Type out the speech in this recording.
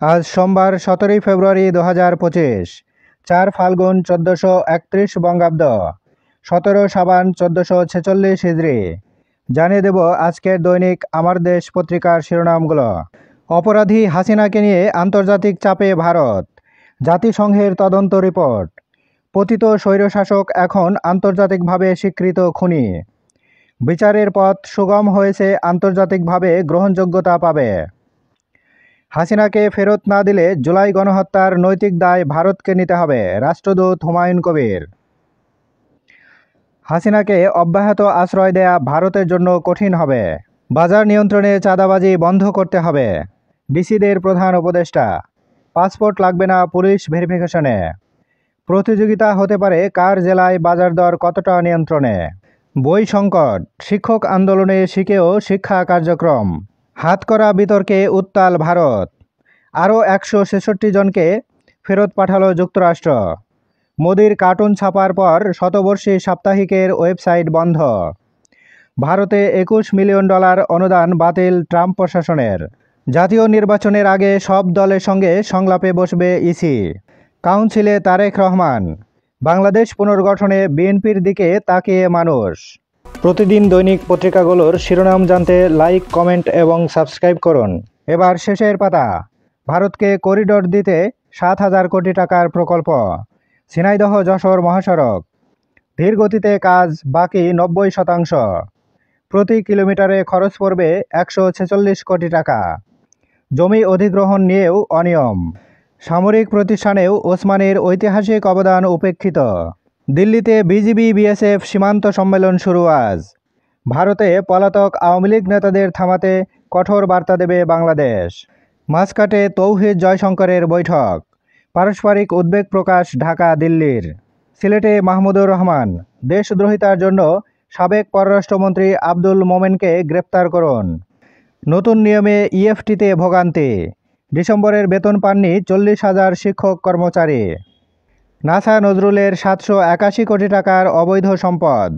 আজ সোমবার 17 ফেব্রুয়ারি 2025, 4 ফাল্গুন 1431 বঙ্গাব্দ, 17 সাবান 1446 হিজরি। জানিয়ে দেব আজকের দৈনিক আমার দেশ পত্রিকার শিরোনামগুলো। অপরাধী হাসিনাকে নিয়ে আন্তর্জাতিক চাপে ভারত, জাতিসংঘের তদন্ত রিপোর্ট। পতিত স্বৈরশাসক এখন আন্তর্জাতিকভাবে স্বীকৃত খুনি। বিচারের পথ সুগম হয়েছে, আন্তর্জাতিকভাবে গ্রহণযোগ্যতা পাবে। হাসিনাকে ফেরত না দিলে জুলাই গণহত্যার নৈতিক দায় ভারতকে নিতে হবে, রাষ্ট্রদূত হুমায়ুন কবির। হাসিনাকে অব্যাহত আশ্রয় দেয়া ভারতের জন্য কঠিন হবে। বাজার নিয়ন্ত্রণে চাঁদাবাজি বন্ধ করতে হবে, ডিসিদের প্রধান উপদেষ্টা। পাসপোর্ট লাগবে না পুলিশ ভেরিফিকেশনে। প্রতিযোগিতা হতে পারে কার জেলায় বাজার দর কতটা নিয়ন্ত্রণে। বই সংকট, শিক্ষক আন্দোলনে শিখেও শিক্ষা কার্যক্রম। হাতকড়া বিতর্কে উত্তাল ভারত। আরও 166 জনকে ফেরত পাঠালো যুক্তরাষ্ট্র। মোদির কার্টুন ছাপার পর শতবর্ষী সাপ্তাহিকের ওয়েবসাইট বন্ধ। ভারতে $21 মিলিয়ন অনুদান বাতিল ট্রাম্প প্রশাসনের। জাতীয় নির্বাচনের আগে সব দলের সঙ্গে সংলাপে বসবে ইসি। কাউন্সিলে তারেক রহমান। বাংলাদেশ পুনর্গঠনে বিএনপির দিকে তাকিয়ে মানুষ। প্রতিদিন দৈনিক পত্রিকাগুলোর শিরোনাম জানতে লাইক, কমেন্ট এবং সাবস্ক্রাইব করুন। এবার শেষের পাতা। ভারতকে করিডোর দিতে 7,000 কোটি টাকার প্রকল্প। ঝিনাইদহ যশোর মহাসড়ক। ধীর গতিতে কাজ, বাকি 90%। প্রতি কিলোমিটারে খরচ পড়বে 146 কোটি টাকা। জমি অধিগ্রহণ নিয়েও অনিয়ম। সামরিক প্রতিষ্ঠানেও ওসমানীর ঐতিহাসিক অবদান উপেক্ষিত। দিল্লিতে বিজিবি বিএসএফ সীমান্ত সম্মেলন শুরু আজ। ভারতে পলাতক আওয়ামী লীগ নেতাদের থামাতে কঠোর বার্তা দেবে বাংলাদেশ। মাঝখাটে তৌহিদ জয়শঙ্করের বৈঠক। পারস্পরিক উদ্বেগ প্রকাশ ঢাকা দিল্লির। সিলেটে মাহমুদুর রহমান। দেশদ্রোহিতার জন্য সাবেক পররাষ্ট্রমন্ত্রী আব্দুল মোমেনকে গ্রেপ্তার করুন। নতুন নিয়মে ইএফটিতে ভোগান্তি। ডিসেম্বরের বেতন পাননি 40,000 শিক্ষক কর্মচারী। নাসা নজরুলের 781 কোটি টাকার অবৈধ সম্পদ।